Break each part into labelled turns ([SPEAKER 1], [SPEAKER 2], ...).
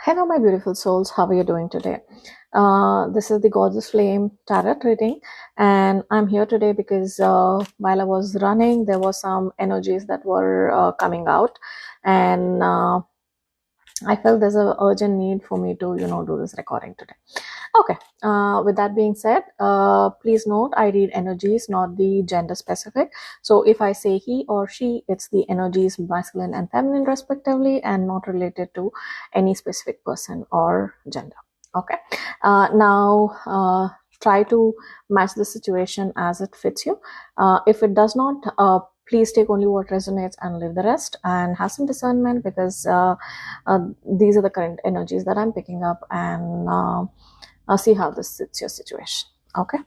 [SPEAKER 1] Hello, my beautiful souls. How are you doing today? This is the Gorgeous Flame Tarot reading, and I'm here today because while I was running, there was some energies that were coming out, and I felt there's an urgent need for me to, do this recording today. Okay. With that being said, please note I read energies, not the gender specific. So if I say he or she, it's the energies masculine and feminine respectively, and not related to any specific person or gender. Okay. Now, try to match the situation as it fits you. If it does not, please take only what resonates and leave the rest, and have some discernment, because these are the current energies that I'm picking up, and see how this suits your situation. Okay,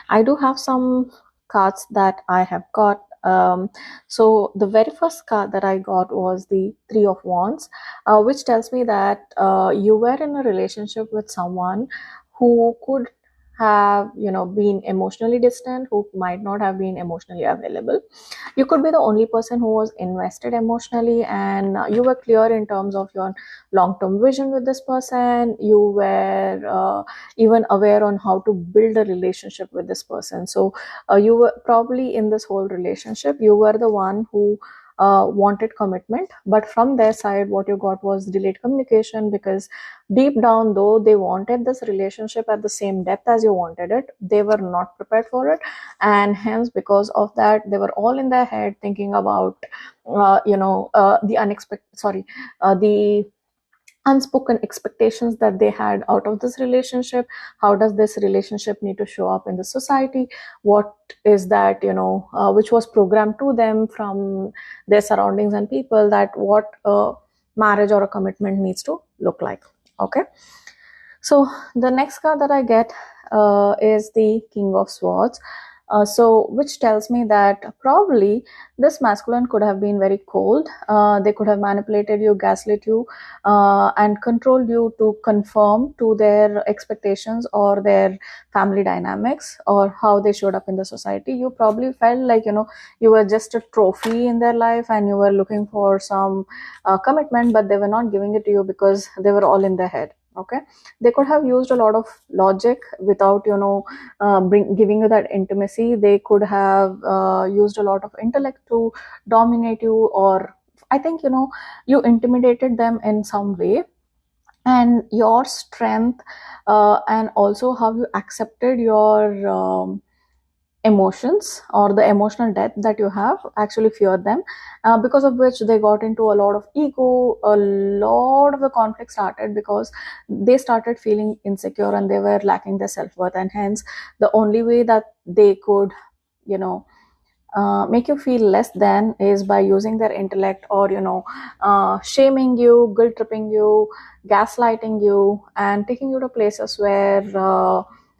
[SPEAKER 1] I do have some cards that I have got. So the very first card that I got was the Three of Wands, which tells me that you were in a relationship with someone who could have been emotionally distant, who might not have been emotionally available. You could be the only person who was invested emotionally, and you were clear in terms of your long-term vision with this person. You were even aware on how to build a relationship with this person. So you were probably in this whole relationship, you were the one who wanted commitment, but from their side what you got was delayed communication, because deep down, though they wanted this relationship at the same depth as you wanted it, they were not prepared for it, and hence because of that they were all in their head thinking about the the unspoken expectations that they had out of this relationship. How does this relationship need to show up in the society? What is that, which was programmed to them from their surroundings and people, that what a marriage or a commitment needs to look like. Okay, so the next card that I get is the King of Swords. So which tells me that probably this masculine could have been very cold. They could have manipulated you, gaslit you, and controlled you to conform to their expectations or their family dynamics, or how they showed up in the society. You probably felt like you were just a trophy in their life, and you were looking for some commitment, but they were not giving it to you because they were all in their head. Okay, they could have used a lot of logic without giving you that intimacy. They could have used a lot of intellect to dominate you, or I think you intimidated them in some way, and your strength and also how you accepted your emotions, or the emotional depth that you have, actually feared them, because of which they got into a lot of ego. A lot of the conflict started because they started feeling insecure, and they were lacking their self-worth, and hence the only way that they could you know make you feel less than is by using their intellect, or shaming you, guilt tripping you, gaslighting you, and taking you to places where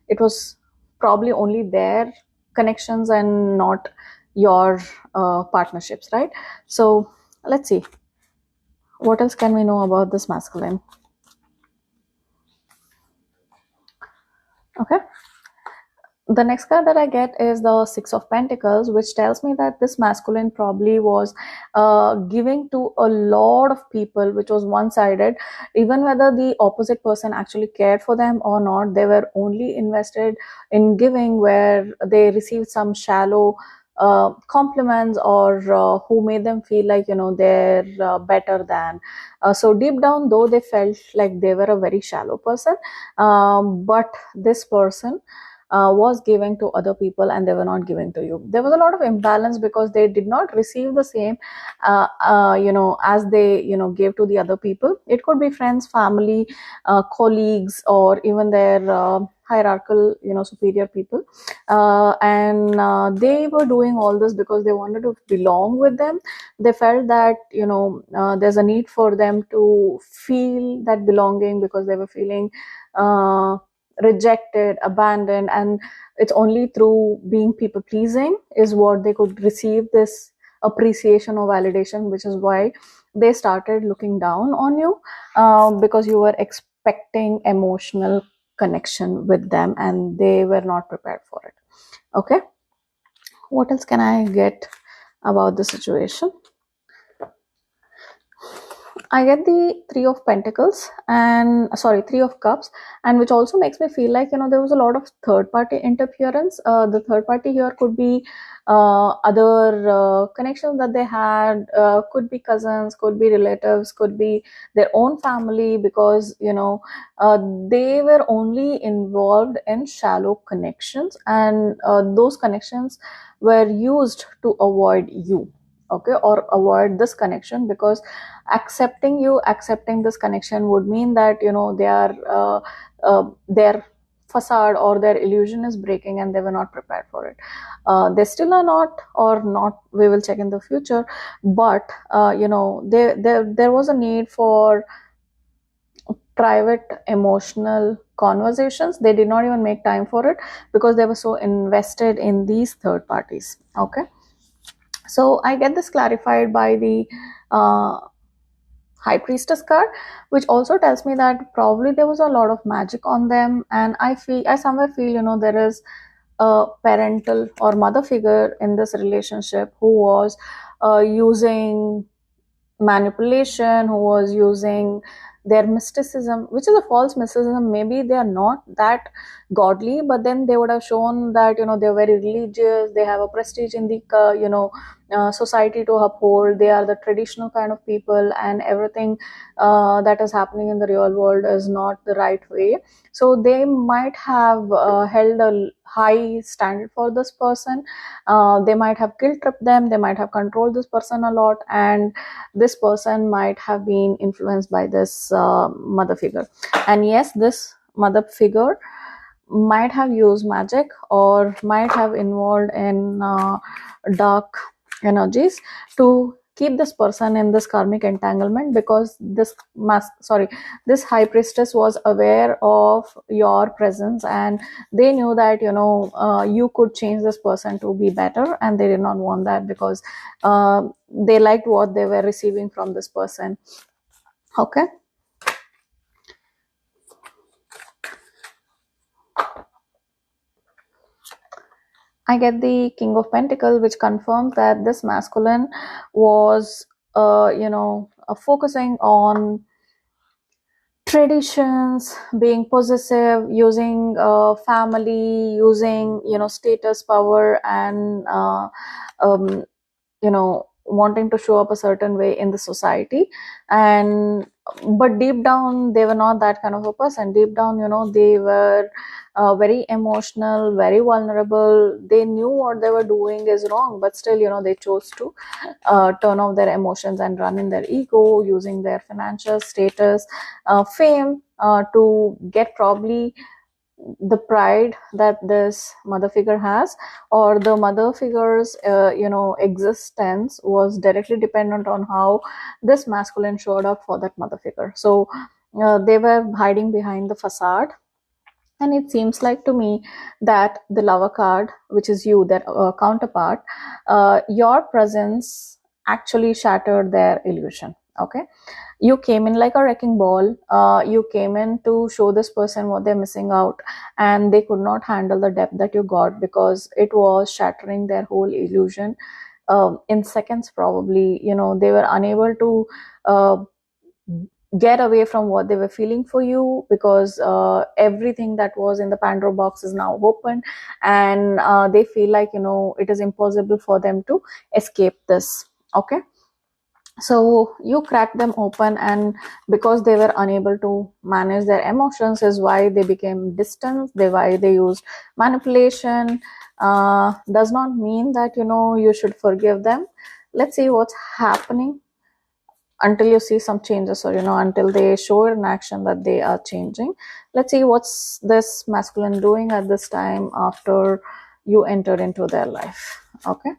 [SPEAKER 1] it was probably only their connections and not your partnerships, right? So let's see, what else can we know about this masculine. Okay, the next card that I get is the Six of Pentacles, which tells me that this masculine probably was giving to a lot of people, which was one-sided. Even whether the opposite person actually cared for them or not, they were only invested in giving, where they received some shallow compliments, or who made them feel like they're better than. So deep down, though, they felt like they were a very shallow person, but this person was giving to other people, and they were not giving to you. There was a lot of imbalance because they did not receive the same as they gave to the other people. It could be friends, family, colleagues, or even their hierarchical superior people, and they were doing all this because they wanted to belong with them. They felt that there's a need for them to feel that belonging, because they were feeling rejected, abandoned, and it's only through being people pleasing is what they could receive this appreciation or validation, which is why they started looking down on you, because you were expecting emotional connection with them, and they were not prepared for it. Okay, what else can I get about the situation? I get the Three of Pentacles and sorry, Three of Cups, and which also makes me feel like, there was a lot of third party interference. The third party here could be other connections that they had, could be cousins, could be relatives, could be their own family, because they were only involved in shallow connections, and those connections were used to avoid you, okay, or avoid this connection, because accepting this connection would mean that they are their facade or their illusion is breaking, and they were not prepared for it. They still are not, or not, we will check in the future, but there was a need for private emotional conversations. They did not even make time for it because they were so invested in these third parties. Okay, so I get this clarified by the uh, High Priestess card, which also tells me that probably there was a lot of magic on them, and I somewhere feel there is a parental or mother figure in this relationship who was using manipulation, who was using their mysticism, which is a false mysticism. Maybe they are not that godly, but then they would have shown that they're very religious, they have a prestige in the society to uphold, they are the traditional kind of people, and everything that is happening in the real world is not the right way. So they might have held a high standard for this person. They might have guilt tripped them, they might have controlled this person a lot, and this person might have been influenced by this mother figure. And yes, this mother figure might have used magic or might have involved in dark energies to keep this person in this karmic entanglement, because this high priestess was aware of your presence, and they knew that you could change this person to be better, and they did not want that because they liked what they were receiving from this person. Okay, I get the King of Pentacles, which confirms that this masculine was, focusing on traditions, being possessive, using family, using status, power, and wanting to show up a certain way in the society. And but deep down they were not that kind of a person. Deep down they were very emotional, very vulnerable. They knew what they were doing is wrong, but still they chose to turn off their emotions and run in their ego, using their financial status, fame, to get probably the pride that this mother figure has, or the mother figure's existence was directly dependent on how this masculine showed up for that mother figure. So they were hiding behind the facade. And it seems like to me that the lover card, which is you, their counterpart, your presence actually shattered their illusion. Okay, you came in like a wrecking ball. You came in to show this person what they're missing out, and they could not handle the depth that you got, because it was shattering their whole illusion in seconds. Probably they were unable to get away from what they were feeling for you, because everything that was in the Pandora box is now open, and they feel like it is impossible for them to escape this. Okay, so you crack them open, and because they were unable to manage their emotions is why they became distant. Why they used manipulation. Does not mean that you should forgive them. Let's see what's happening until you see some changes, or until they show in action that they are changing. Let's see what's this masculine doing at this time after you entered into their life. Okay,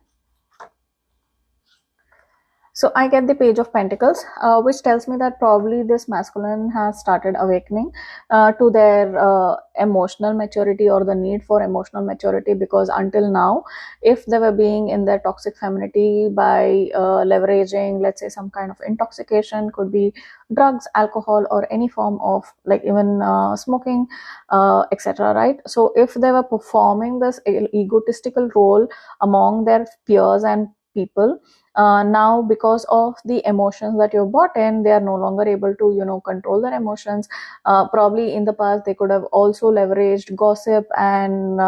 [SPEAKER 1] so I get the Page of Pentacles, which tells me that probably this masculine has started awakening to their emotional maturity, or the need for emotional maturity, because until now, if they were being in their toxic femininity by leveraging, let's say, some kind of intoxication, could be drugs, alcohol, or any form of, like, even smoking, etc. Right? So if they were performing this egotistical role among their peers and people. Now, because of the emotions that you've bought in, they are no longer able to, control their emotions. Probably in the past, they could have also leveraged gossip and,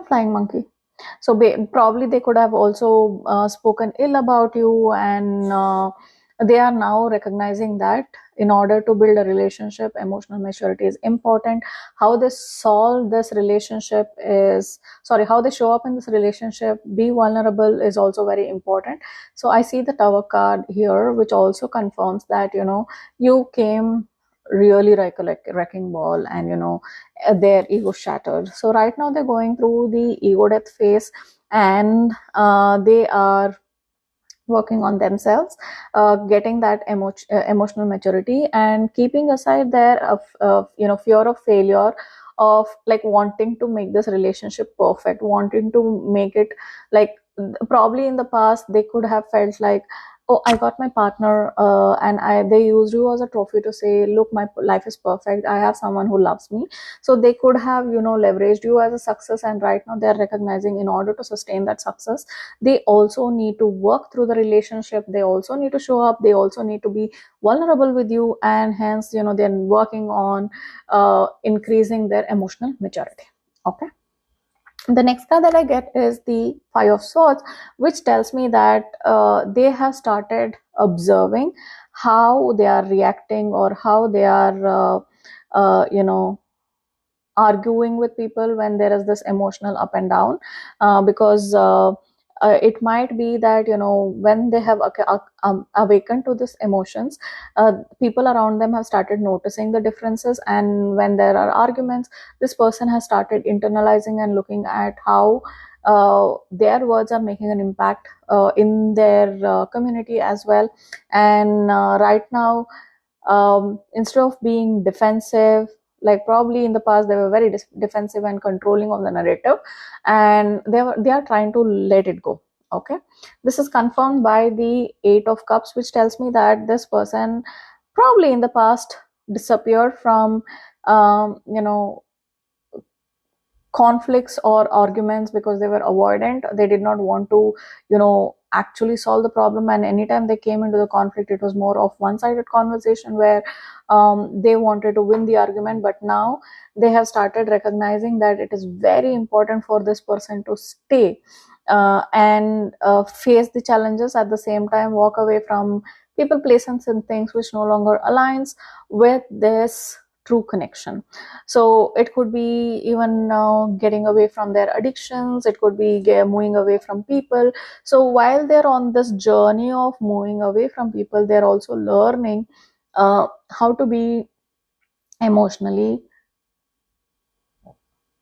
[SPEAKER 1] flying monkey. So probably they could have also spoken ill about you, and they are now recognizing that in order to build a relationship, emotional maturity is important. How they solve this relationship is, sorry, how they show up in this relationship, be vulnerable, is also very important. So I see the Tower card here, which also confirms that, you came really like a wrecking ball, and their ego shattered. So right now they're going through the ego death phase, and they are working on themselves, getting that emotional maturity, and keeping aside their fear of failure, of like wanting to make this relationship perfect, wanting to make it like, probably in the past they could have felt like, oh, I got my partner, and they used you as a trophy to say, look, my life is perfect, I have someone who loves me. So they could have, leveraged you as a success, and right now they're recognizing, in order to sustain that success, they also need to work through the relationship, they also need to show up, they also need to be vulnerable with you, and hence, they're working on increasing their emotional maturity. Okay. The next card that I get is the Five of Swords, which tells me that they have started observing how they are reacting, or how they are arguing with people when there is this emotional up and down, because it might be that, when they have awakened to this emotions, people around them have started noticing the differences, and when there are arguments, this person has started internalizing and looking at how their words are making an impact in their community as well. And right now, instead of being defensive, like probably in the past they were very defensive and controlling of the narrative, and they are trying to let it go. Okay. This is confirmed by the Eight of Cups, which tells me that this person probably in the past disappeared from conflicts or arguments, because they were avoidant, they did not want to actually solve the problem, and anytime they came into the conflict, it was more of one-sided conversation, where they wanted to win the argument. But now they have started recognizing that it is very important for this person to stay and face the challenges, at the same time walk away from people, places, and things which no longer aligns with this true connection. So it could be even getting away from their addictions, it could be moving away from people. So while they're on this journey of moving away from people, they're also learning how to be emotionally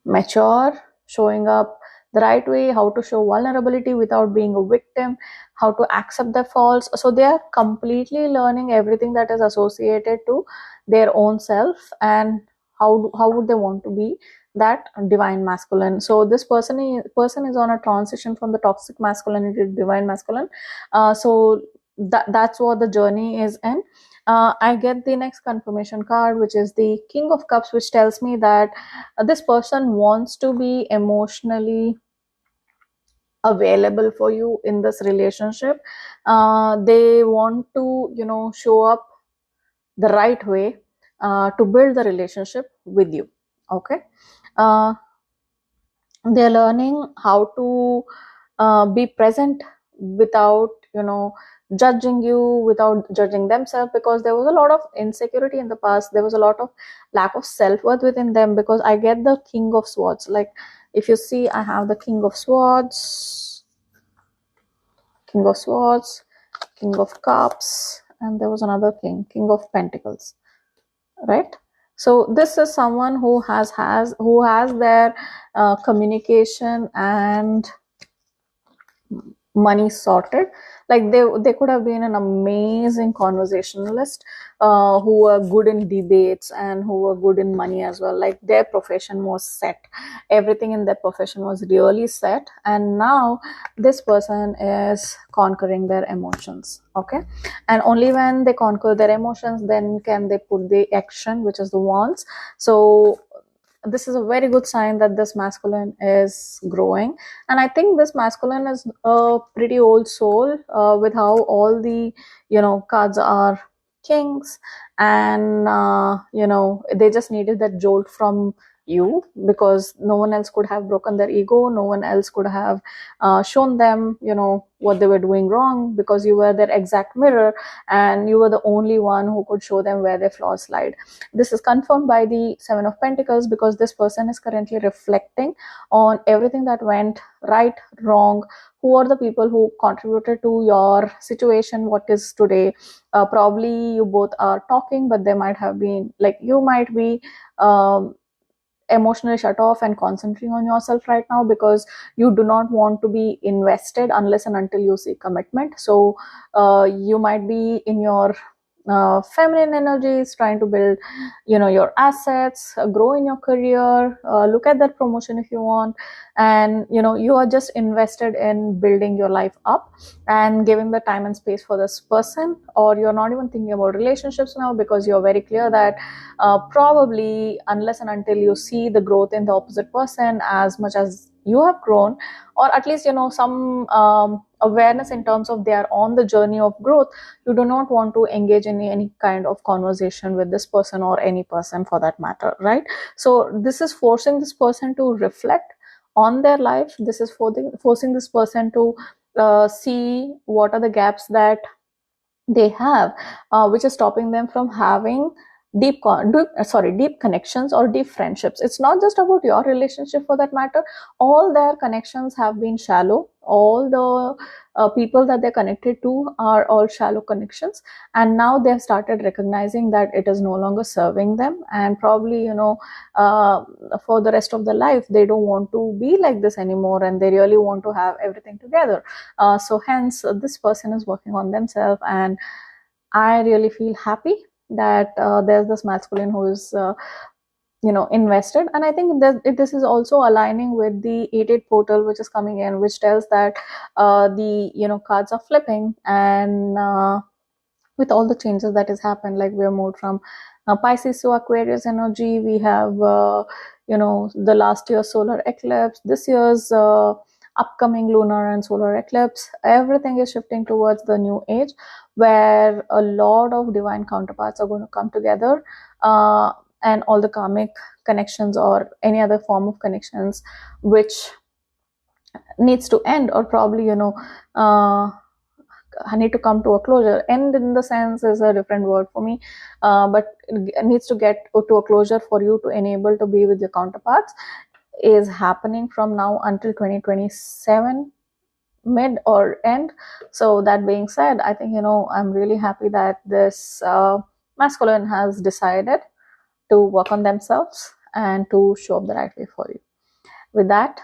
[SPEAKER 1] mature, showing up the right way, how to show vulnerability without being a victim, how to accept their faults. So they are completely learning everything that is associated to their own self, and how would they want to be that divine masculine. So this person is on a transition from the toxic masculinity to divine masculine. So that's what the journey is in. I get the next confirmation card, which is the King of Cups, which tells me that this person wants to be emotionally available for you in this relationship. They want to, show up the right way to build the relationship with you. Okay. Uh, they're learning how to be present without judging you, without judging themselves, because there was a lot of insecurity in the past, there was a lot of lack of self-worth within them. Because I get the King of Swords, like if you see, I have the King of Swords, King of Swords, King of Cups, and there was another King of Pentacles, right? So this is someone who has their communication and money sorted. Like they could have been an amazing conversationalist, who were good in debates and who were good in money as well. Like their profession was set, everything in their profession was really set, and now this person is conquering their emotions. Okay. And only when they conquer their emotions, then can they put the action, which is the wands. So this is a very good sign that this masculine is growing. And I think this masculine is a pretty old soul, with how all the cards are kings. And they just needed that jolt from you, because no one else could have broken their ego, no one else could have shown them what they were doing wrong, because you were their exact mirror, and you were the only one who could show them where their flaws lied. This is confirmed by the Seven of Pentacles, because this person is currently reflecting on everything that went right, wrong, who are the people who contributed to your situation what is today. Probably you both are talking, but they might have been like, you might be emotionally shut off and concentrating on yourself right now, because you do not want to be invested unless and until you see commitment. So you might be in your feminine energies, trying to build your assets, grow in your career, look at that promotion if you want, and you are just invested in building your life up and giving the time and space for this person. Or you're not even thinking about relationships now, because you're very clear that probably unless and until you see the growth in the opposite person as much as you have grown, or at least some awareness in terms of they are on the journey of growth, you do not want to engage in any kind of conversation with this person, or any person for that matter, right? So this is forcing this person to reflect on their life. This is forcing this person to see what are the gaps that they have, which is stopping them from having deep connections or deep friendships. It's not just about your relationship for that matter. All their connections have been shallow. All the people that they're connected to are all shallow connections, and now they've started recognizing that it is no longer serving them, and probably for the rest of their life they don't want to be like this anymore, and they really want to have everything together. So hence this person is working on themselves, and I really feel happy that there's this masculine who is invested. And I think that this is also aligning with the 8-8 portal which is coming in, which tells that the cards are flipping, and with all the changes that has happened, like we are moved from Pisces to Aquarius energy. We have the last year's solar eclipse, this year's upcoming lunar and solar eclipse. Everything is shifting towards the new age, where a lot of divine counterparts are going to come together, and all the karmic connections or any other form of connections which needs to end, or probably need to come to a closure. End in the sense is a different word for me, but it needs to get to a closure for you to enable to be with your counterparts, is happening from now until 2027 mid or end. So that being said, I think I'm really happy that this masculine has decided to work on themselves and to show up the right way for you. With that,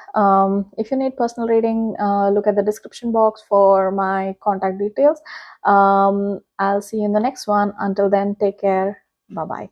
[SPEAKER 1] if you need personal reading, look at the description box for my contact details. I'll see you in the next one. Until then, take care. Bye bye.